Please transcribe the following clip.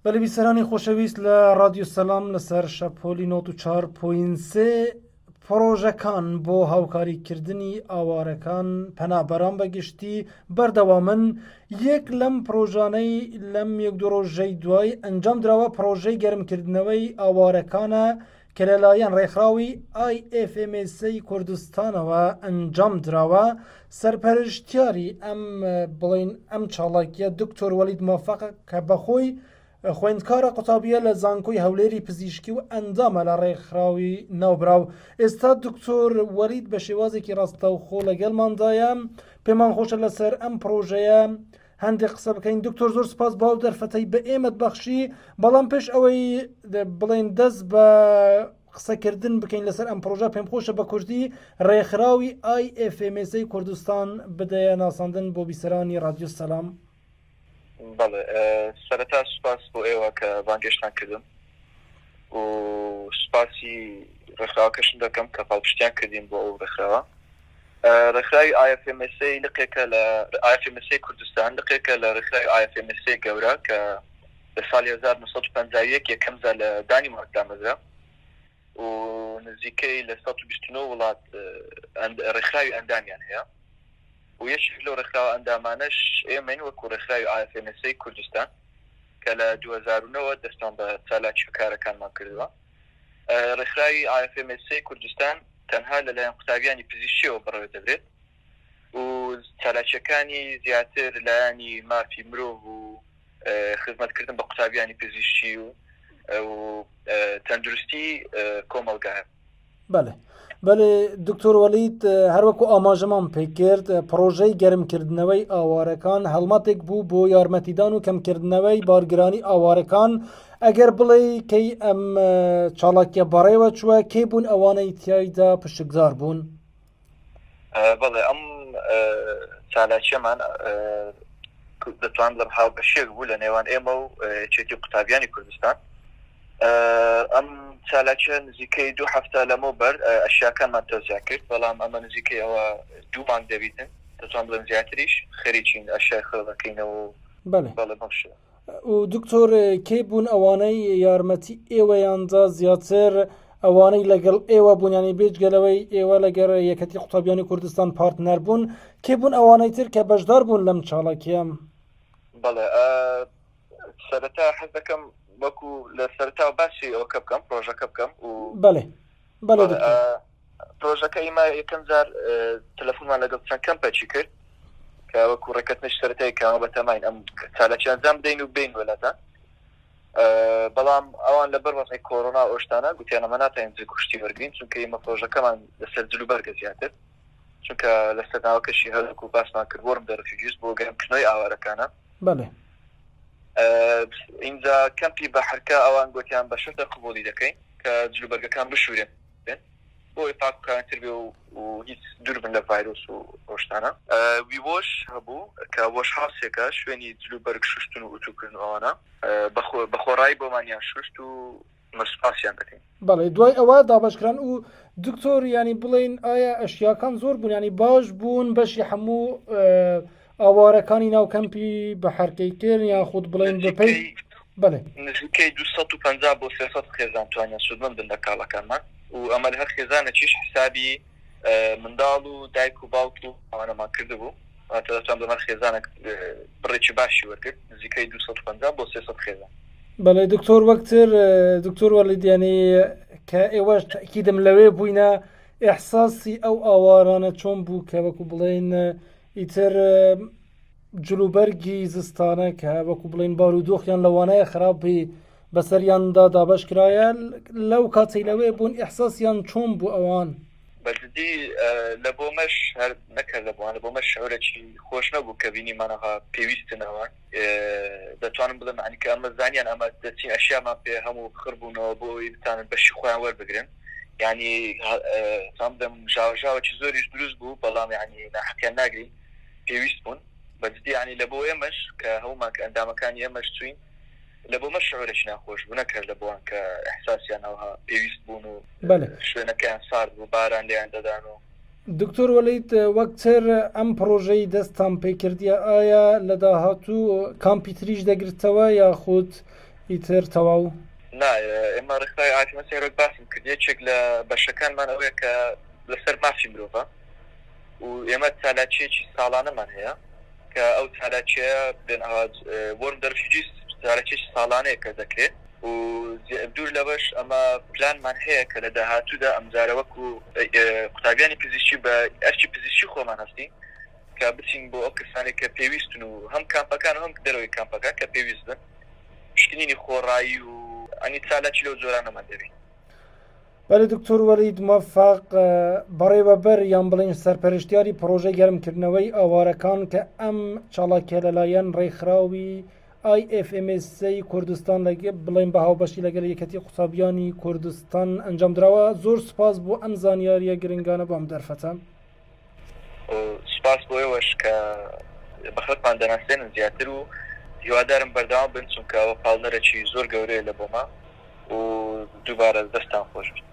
بەڵێ بیسەرانی خۆشەویست لە رادیۆ سەلام لەسەر شەپۆلی 94.3 پرۆژەکان بۆ هاوکاریکردنی ئاوارەکان پەنابەران بەگشتی بەردەوامن. یەک لەم پرۆژانەی لەم یەک دو ڕۆژەی دوای ئەنجام درراوە پرۆژەی گەرمکردنەوەی ئاوارەکانە کە لەلایەن ڕێکخراوی IFMC کوردستانەوە ئەنجام درراوە. سەرپەرشتیاری ئەم چاڵاکیە دکتۆر وەلید موفەق کە بەخۆی خوێندکارە قوتابیە لە زانکۆی هەولێری پزیشکی و ئەندامە لە ڕێکخراوی ناوبراو. ئێستا دکتۆر وەلید بە شێوازێکی ڕاستەوخۆ لەگەڵماندایە. پێمان خۆشە لەسەر ئەم پرۆژەیە هەندێک قسە بکەین. دکتۆر زۆر سپاس باو دەرفەتەی بە ئێمەت بەخشی، بەڵام پێش ئەوەی بڵێن دەست بە قسەکردن بکەین لەسەر ئەم پرۆژە پێم خۆشە بە کوردی ڕێکخراوی IFMC کوردستان بدەیە ناساندن بۆ بیسەرانی رادیۆ سەلام. بەڵێ سەرەتا سوپاس بۆ ئێوە کە بانگێشتان کردم و سوپاسی ڕێکخراوەکەشم دەکەم کە پاڵپشتیان کردین بۆ ئەو ڕێکخراوە. ڕێکخراوی IFMC لقێکە لە IFMC کوردستان لقێکە لە ڕێکخراوی IFMC گەورە کە لە ساڵی 1950 یەکەم جار لە دانیمارک دامەزرا و نزیکەی لە 129 وڵات ڕێکخراوی ئەندامیان هەیە و یەکێک لەو ڕێکخراوە ئەندامانەش ئێمەین وەکو ڕێکخراوی IFMC کوردستان کە لە 2009 دەستان بە چالاکی کارەکانمان کردووە. ڕێکخراوی IFMC کوردستان تەنها لەلایەن قوتابیانی پزیشکیەوە بڕێوە دەبرێت و چالاکیەکانی زیاتر لایەنی مافی مرۆڤ و خزمەتکردن بە قوتابیانی پزیشکی و تەندروستی کۆمەڵگایە. بەڵێ بەڵێ دکتۆر وەلید هەروەکو ئاماژەمان پێکرد پرۆژەی گەرمکردنەوەی ئاوارەکان هەڵمەتێک بوو بۆ یارمەتیدان و کەمکردنەوەی بارگرانی ئاوارەکان. ئەگەر بڵێ کەی ئەم چاڵاکیە بەڕێوە چووە کێ بوون ئەوانەی تایدا پشتگزار بوون؟ بەڵێ ئەم چالاکیەمان دەتوان لەم هاو بەشێک بوو لە نێوان ئێمە و چێتی قوتابیانی کوردستان. ئەم چالاکیە نزیکەی 2 هەفتە لەمە بەر ئەشیاکانمان تەوزیا کرد، بەڵام ئەمە نزیکەی ئەوە 2 مانگ دەبیتن دەتوان بڵێن زیاتریش خەریکین ئەشیای خەڵەکەینەوە. بەڵێ بەخشە. و دکتۆر کێ بوون ئەوانەی یارمەتی ئێوەیاندا زیاتر ئەوانەی لەگەڵ ئێوە بوونیانی بێجگەلەوەی ئێوە لەگەر یەکەتی قوتابیانی کوردستان پارتنەر بوون، کێ بوون ئەوانەی تر کە بەشدار بوون لەم چاڵاکیە؟ بەڵێ سەرەتا حەز دەکەم وەکو لە سەرەتا باسی ئەوکە بکەم پرۆژەکە بکەم و بەڵێ پرۆژەکە ئێمە یەکەم جار تەلەفۆنمان لەگەڵ چەند کەمپێکی کرد کە وەکو ڕێکەوتنەی سەرەتایی کەمە بەتەماین ئەم چالاکیان ئەنجام بدەین و بین وەلاتە، بەڵام ئەوان لەبەر وەزعی کۆڕۆنا ئەوشتانە گوتیان ئەمە ناتوانین گشتی وەرگین چونکە ئێمە پرۆژەکەمان لەسەر جلوبەرگە زیاتر چونکە لەسەر ناوەکەشی هەڵک و باسمان کرد وەرم دەرەفیجیست بۆ گەرمکردنەوەی ئاوارەکانە. بەڵێ اینجا کەمپی بەحرکە ئەوان گوتیان بە شەرتە قبوڵی دەکەین کە جلوبەرگەکان بشورێن بۆی پاککارتر بێ و هیچ دوور بن لە ڤایرۆس و ئەوشتانە. ویوۆش هەبوو کە وەش هاوسێکە شوێنی جلوبەرگ شوشتن و ئوتوکردن ئەوانە بە خۆڕایی بۆمانیان شوشت و مەسپاسیان دەکەین. بەڵێ دوای ئەوە دابشکران و دکتۆر ینی بڵێن ئایا ئەشیاکان زۆر بوون ینی باش بوون بەشی هەموو ئاوارەکانی ناو کەمپی بە حرکەی کرد یان خود بڵێن بپەی؟ بەڵێ نزیکەی 250 بۆ 300 خێزان توانیان سودمەند بن لە کاڵەکانمان و ئەمە هەر خێزانە چیش حسابی منداڵ و دایک و باوک و ئەوانەمان کرده بوو دەتوان بەمە خێزانە بڕێکی باشی وەرگرت نزیکەی 250 بۆ 300 خێزان. بەڵێ دکتۆر وەکتر دکتۆر وەلید ینی کە ئێوەش تاکیدم لەوێ بووینە ئێحساسی ئەو ئاوارانە چۆن بوو کە وەکو بڵێن ئیتر جلوبەرگی زستانە کە وەکو بڵێن بارودۆخیان لەوانەیە خراپی بەسەریاندا دابش کرایە لەو کاتەی لەوێ بوون ئێحساسیان چۆن بوو ئەوان؟ بەجددی لە بۆمەش هەر نەکرد لە بۆوانە بۆمە شعورێکی خۆش نەبوو کە بینیمانەها پێویستنەوە دەتوانم بڵێم عنی کە ئەمە زانیان ئەمە دەچین ئەشیامان پێ هەموو خڕبوونەوە بۆی بتانن بەشی خۆیان وەربگرن یعنی دەم ژاوەژاوەکی زۆریش دروست بوو بەڵام یعنی ناحەقیان ناگرین پێویست بوون بەجددی ینی لە بۆ ئێمەش کە هەومان کە ئەندامەکانی ئێمەش چوین لە بۆ مە شعورێکی ناخۆش بوو نەکرد لە بۆوان کە ئەحساسیان ئەوها پێویست بوون و شوێنەکەیان سارد بوو باران لێیان دەدان و. دکتۆر وەلید وەکتر ئەم پرۆژەی دەستان پێکردیە ئایا لە داهاتوو کامپیوتریش دەگرتەوە یاخود ئیتر تەواو نا ئێمە ڕێکخراوی ئاگرمە سێرۆک باسم کرد یەکێک لە بەشەکانمان ئەوەیە کە لەسەر مافی مرۆڤە و ئێمە چالاکیەکی ساڵانەمان هەیە کە ئەو چالاکیە بێن وەرم دەرفیجی چالاکیەکی ساڵانەیە کە دەکرێت و دوور لەوەش ئەمە پلانمان هەیە کە لە داهاتوودا ئەمجارە وەکو قوتابیانی پزیشکی بە ئەرکی پزیشکی خۆمان هەستی کە بچین بۆ ئەو کەسانی کە پێویستن و هەم کامپەکان و هەم دەرەوەی کامپەکان کە پێویستن شکنینی خۆڕایی و ئەنی چالاکی لەو جۆرانەمان دەبێت. بەێ دکتۆر وەلید موفق بەڕێوەبەر یان بڵین سەرپەرشتیاری پرۆژەی گەرمکردنەوەی ئاوارەکان کە ئەم چاڵاکیە لەلایەن ڕێکخراوی IFMSA کوردستان بڵین بە هاوبەشی لەگەڵ یەکەتی قوتابیانی کوردستان ئەنجام درراوە. زۆر سپاس بۆ ئەم زانیاریە گرنگانە بۆم دەرفەتە. سپاس بۆ ئێوەش کە بە خەڵکمان دەناسێنن زیاتر و هیوادارم بەردەوام بن چونکە ئەوە پاڵنەرێکی زۆر گەورەیە لە بۆمە و دووبارە دەستان خۆش بێت.